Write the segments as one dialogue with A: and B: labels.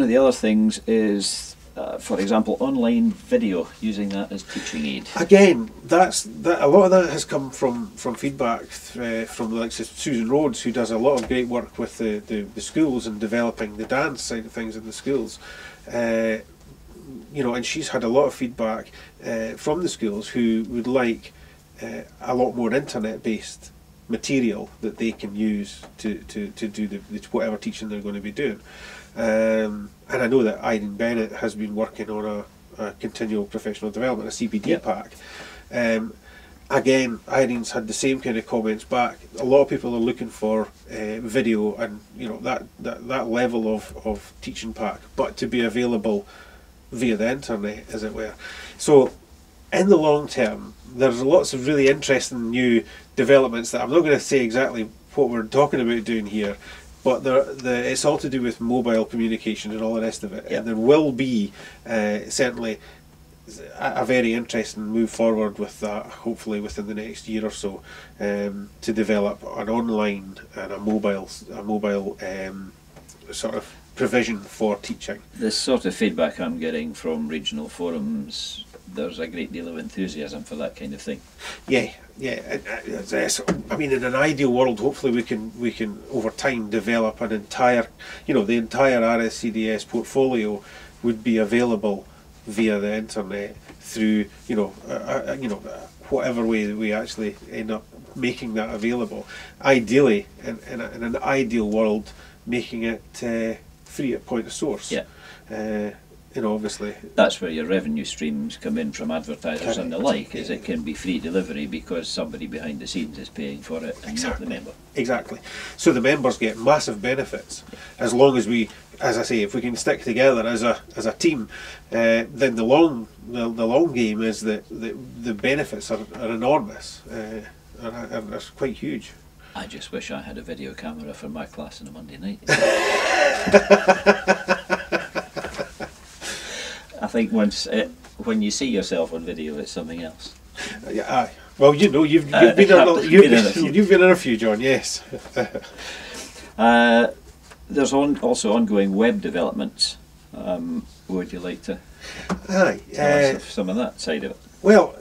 A: of the other things is, for example, online video, using that as teaching aid.
B: Again, a lot of that has come from feedback from the likes of Susan Rhodes, who does a lot of great work with the schools and developing the dance side of things in the schools. And she's had a lot of feedback from the schools who would like a lot more internet-based material that they can use to do whatever teaching they're going to be doing. And I know that Irene Bennett has been working on a continual professional development, a CPD pack. Again, Irene's had the same kind of comments back. A lot of people are looking for video and that level of teaching pack, but to be available via the internet, as it were. So in the long term, there's lots of really interesting new developments that I'm not going to say exactly what we're talking about doing here, but it's all to do with mobile communication and all the rest of it. And there will be certainly a very interesting move forward with that, hopefully within the next year or so, to develop an online and a mobile sort of provision for teaching.
A: The sort of feedback I'm getting from regional forums, there's a great deal of enthusiasm for that kind of thing.
B: Yeah. I mean, in an ideal world, hopefully we can over time develop an entire, the entire RSCDS portfolio would be available via the internet through, whatever way that we actually end up making that available. Ideally, in an ideal world, making it free at point of source. Obviously
A: that's where your revenue streams come in from advertisers and the like, is it can be free delivery because somebody behind the scenes is paying for it and not the member.
B: Exactly. So the members get massive benefits as long as we, as I say, if we can stick together as a team, then the long game is that the benefits are enormous and are quite huge.
A: I just wish I had a video camera for my class on a Monday night. I think when you see yourself on video, it's something else.
B: Well, you've been in a few, John. Yes.
A: There's also ongoing web developments. Would you like to tell us of some of that side of it?
B: Well,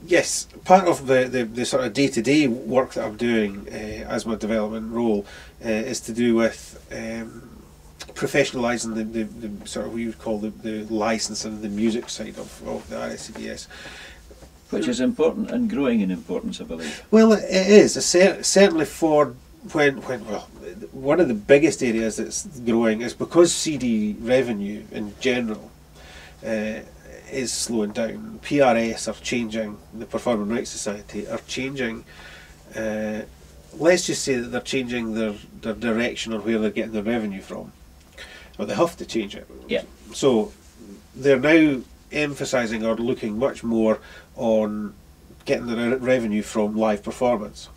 B: yes. Part of the sort of day-to-day work that I'm doing as my development role is to do with professionalising the sort of what you would call the license and the music side of the RSCDS.
A: Which is important and growing in importance, I believe.
B: Well, it is. Certainly for one of the biggest areas that's growing is because CD revenue in general is slowing down. PRS are changing, the Performing Rights Society are changing. Let's just say that they're changing their direction on where they're getting their revenue from. Or they have to change it.
A: Yeah.
B: So they're now emphasising or looking much more on getting the revenue from live performance.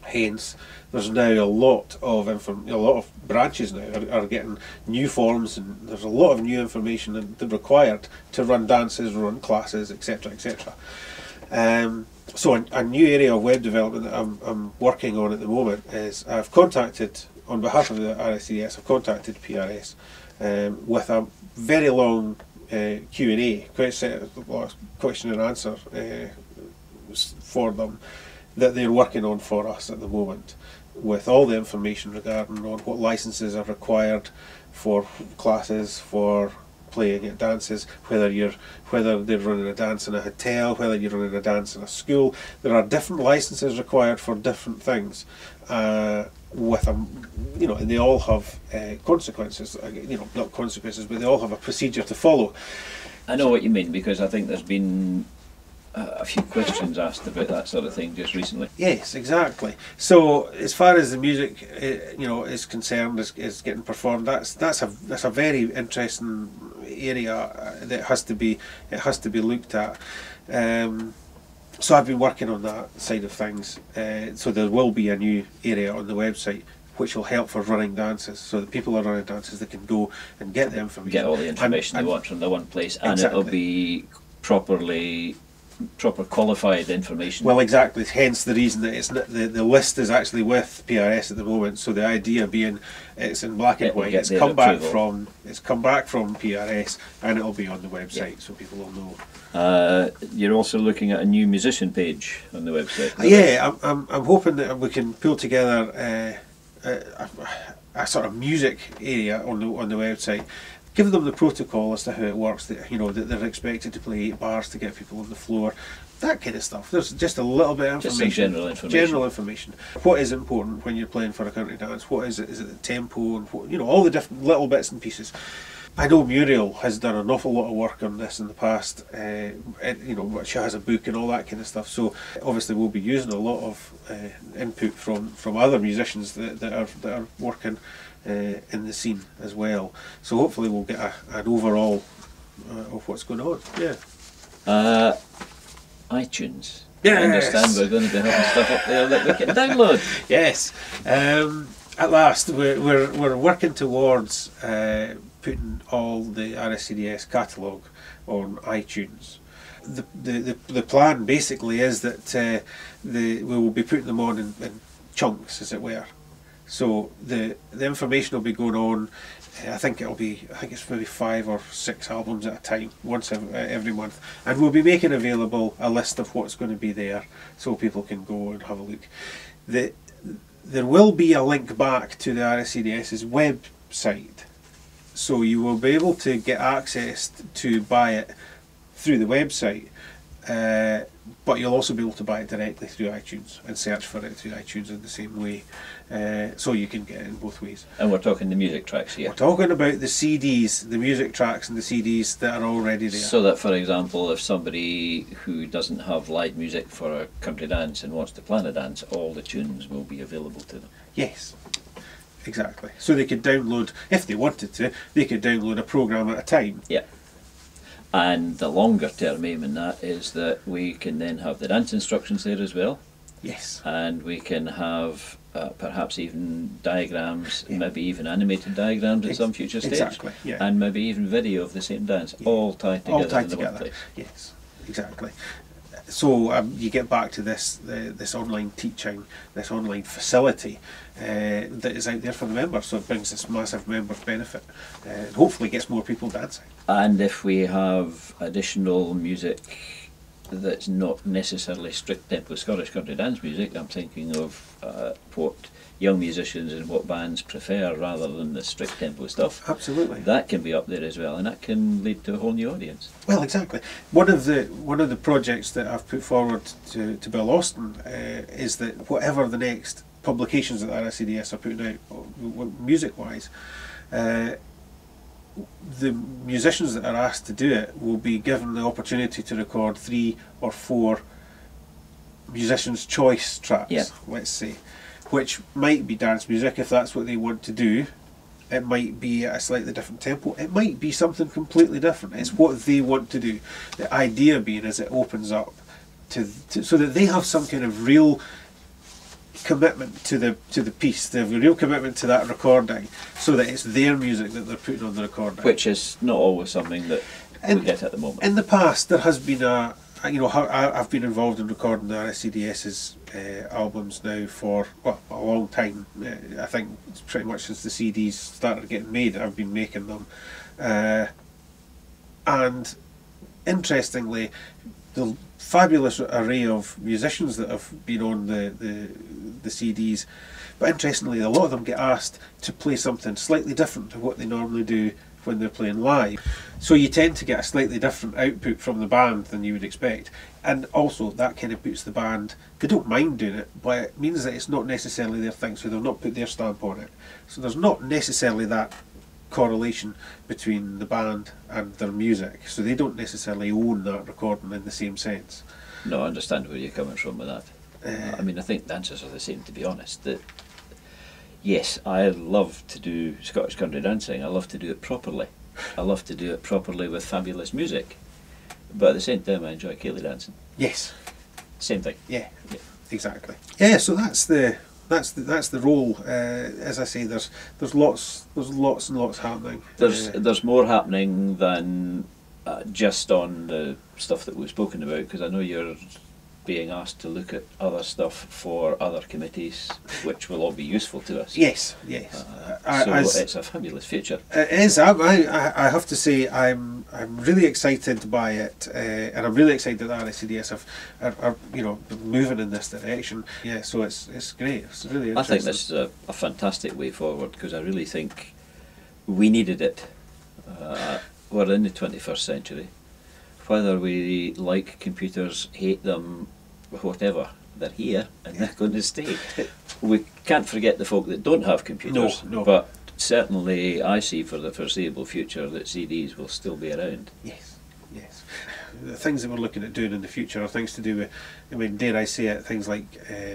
B: Hence, there's now a lot of branches now are getting new forms, and there's a lot of new information that required to run dances, run classes, etc., etc. So a new area of web development that I'm working on at the moment is I've contacted, on behalf of the RSCDS, I've contacted PRS with a very long Q&A, question and answer for them that they're working on for us at the moment, with all the information regarding on what licenses are required for classes, for playing at dances, whether they're running a dance in a hotel, whether you're running a dance in a school. There are different licenses required for different things, and they all have consequences. Not consequences, but they all have a procedure to follow.
A: I know what you mean, because I think there's been a few questions asked about that sort of thing just recently.
B: Yes, exactly. So as far as the music, is concerned, is getting performed, that's a very interesting area that has to be looked at. So I've been working on that side of things. So there will be a new area on the website which will help for running dances. So that people are running dances, they can go and get the information.
A: Get all the information they want from the one place, and
B: exactly.
A: it'll be properly proper qualified information.
B: Well, exactly. Hence the reason that it's not, the list is actually with PRS at the moment. So the idea being, it's in black and white. It's come back from PRS, and it'll be on the website, so people will know.
A: You're also looking at a new musician page on the website.
B: Yeah, I'm hoping that we can pull together a sort of music area on the website. Give them the protocol as to how it works, that that they're expected to play 8 bars to get people on the floor, that kind of stuff. There's just a little bit of information.
A: Just some general information.
B: What is important when you're playing for a country dance? What is it? Is it the tempo and what, all the different little bits and pieces. I know Muriel has done an awful lot of work on this in the past. She has a book and all that kind of stuff. So obviously we'll be using a lot of input from other musicians that are working in the scene as well. So hopefully we'll get an overall of what's going on. Yeah.
A: iTunes.
B: Yes.
A: I understand we're going to be having stuff up there that we can download.
B: Yes. At last, we're working towards putting all the RSCDS catalogue on iTunes. The plan basically is that we will be putting them on in chunks, as it were. So the information will be going on. I think it's maybe 5 or 6 albums at a time, once every month, and we'll be making available a list of what's going to be there, so people can go and have a look. There will be a link back to the RSCDS's website, so you will be able to get access to buy it through the website. But you'll also be able to buy it directly through iTunes and search for it through iTunes in the same way, so you can get it in both ways.
A: And we're talking the music tracks here.
B: We're talking about the CDs, the music tracks and the CDs that are already there.
A: So that, for example, if somebody who doesn't have live music for a country dance and wants to plan a dance, all the tunes will be available to them.
B: Yes, exactly. So they could download, if they wanted to, they could download a programme at a time.
A: Yeah. And the longer term aim in that is that we can then have the dance instructions there as well.
B: Yes.
A: And we can have perhaps even diagrams, maybe even animated diagrams at some future stage.
B: Exactly, yeah.
A: And maybe even video of the same dance, all tied together in one place.
B: Yes, exactly. So you get back to this online teaching, this online facility that is out there for the members, so it brings this massive member benefit and hopefully gets more people dancing.
A: And if we have additional music that's not necessarily strict tempo Scottish country dance music, I'm thinking of what young musicians and what bands prefer rather than the strict tempo stuff.
B: Absolutely.
A: That can be up there as well, and that can lead to a whole new audience.
B: Well, exactly. One of the projects that I've put forward to Bill Austin is that whatever the next publications that RSCDS are putting out, music-wise, the musicians that are asked to do it will be given the opportunity to record 3 or 4 musicians' choice tracks, let's say, which might be dance music if that's what they want to do. It might be at a slightly different tempo. It might be something completely different. It's what they want to do. The idea being is it opens up to so that they have some kind of real commitment to the piece. They have a real commitment to that recording, so that it's their music that they're putting on the recording.
A: Which is not always something that we get at the moment.
B: In the past, there has been I've been involved in recording the RSCDS's albums now for a long time. I think it's pretty much since the CDs started getting made, I've been making them. And interestingly, the fabulous array of musicians that have been on the CDs, but interestingly, a lot of them get asked to play something slightly different to what they normally do when they're playing live. So you tend to get a slightly different output from the band than you would expect, and also that kind of puts the band, they don't mind doing it, but it means that it's not necessarily their thing, so they've not put their stamp on it. So there's not necessarily that correlation between the band and their music, so they don't necessarily own that recording in the same sense.
A: No, I understand where you're coming from with that. I mean, I think dancers are the same, to be honest. That yes, I love to do Scottish country dancing. I love to do it properly. I love to do it properly with fabulous music. But at the same time, I enjoy ceilidh dancing.
B: Yes.
A: Same thing.
B: Yeah. Exactly. Yeah. So that's the role. As I say, there's lots and lots happening.
A: There's more happening than just on the stuff that we've spoken about, because I know you're being asked to look at other stuff for other committees, which will all be useful to us.
B: Yes, yes.
A: So it's a fabulous future.
B: It is. I have to say I'm really excited by it, and I'm really excited that RSCDS are moving in this direction. Yeah, so it's great. It's really interesting.
A: I think this is a fantastic way forward, because I really think we needed it. We're in the 21st century. Whether we like computers, hate them, whatever, they're here and they're going to stay. We can't forget the folk that don't have computers,
B: no.
A: But certainly I see for the foreseeable future that CDs will still be around.
B: Yes, yes. The things that we're looking at doing in the future are things to do with, I mean, dare I say it, things like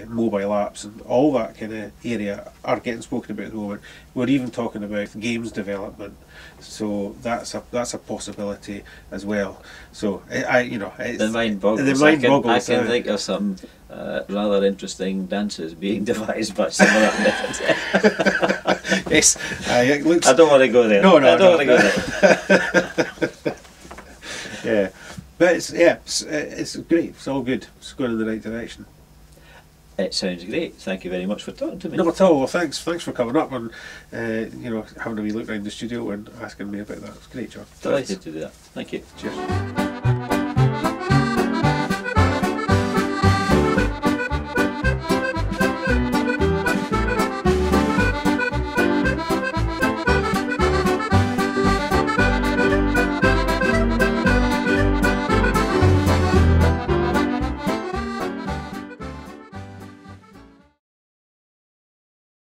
B: mobile apps and all that kind of area are getting spoken about at the moment. We're even talking about games development, so that's a possibility as well. So it's,
A: the mind boggles. I can think of some rather interesting dances being devised by some of that.
B: Yes, it looks.
A: I don't want to go there.
B: No,
A: I don't want to go there.
B: Yeah. But it's great. It's all good. It's going in the right direction.
A: It sounds great. Thank you very much for talking to me.
B: Not at all. Well, thanks for coming up and having a wee look around the studio and asking me about that. It's great, John.
A: Delighted to do that. Thank you.
B: Cheers.